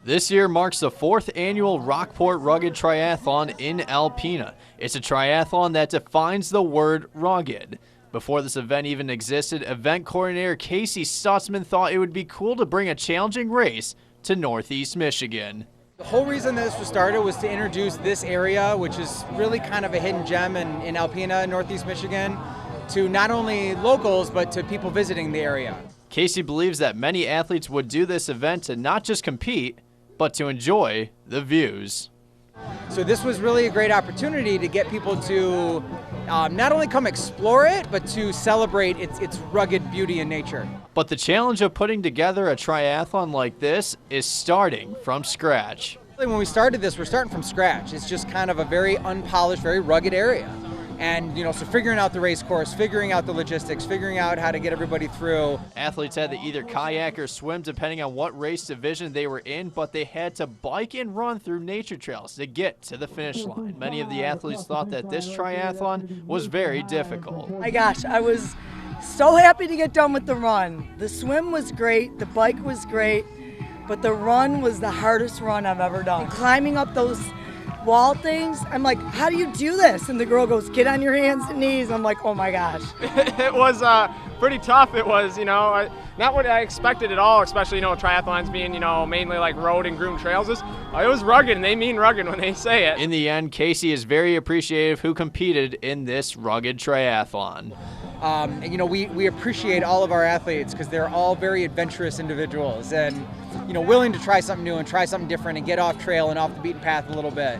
This year marks the 4th annual Rockport Rugged Triathlon in Alpena. It's a triathlon that defines the word rugged. Before this event even existed, event coordinator Casey Stutzman thought it would be cool to bring a challenging race to Northeast Michigan. The whole reason this was started was to introduce this area, which is really kind of a hidden gem in Alpena, Northeast Michigan, to not only locals, but to people visiting the area. Casey believes that many athletes would do this event to not just compete, but to enjoy the views. So this was really a great opportunity to get people to not only come explore it, but to celebrate its rugged beauty and nature. But the challenge of putting together a triathlon like this is starting from scratch. When we started this, we're starting from scratch. It's just kind of a very unpolished, very rugged area. And, so figuring out the race course, figuring out the logistics, figuring out how to get everybody through. Athletes had to either kayak or swim depending on what race division they were in, but they had to bike and run through nature trails to get to the finish line. Many of the athletes thought that this triathlon was very difficult. My gosh, I was so happy to get done with the run. The swim was great, the bike was great, but the run was the hardest run I've ever done. Climbing up those wall things, I'm like, how do you do this? And the girl goes, get on your hands and knees. I'm like, oh my gosh. It was pretty tough. It was, not what I expected at all, especially, triathlons being, mainly like road and groomed trails. It was rugged, and they mean rugged when they say it. In the end, Casey is very appreciative who competed in this rugged triathlon. We appreciate all of our athletes because they're all very adventurous individuals and, willing to try something new and try something different and get off trail and off the beaten path a little bit.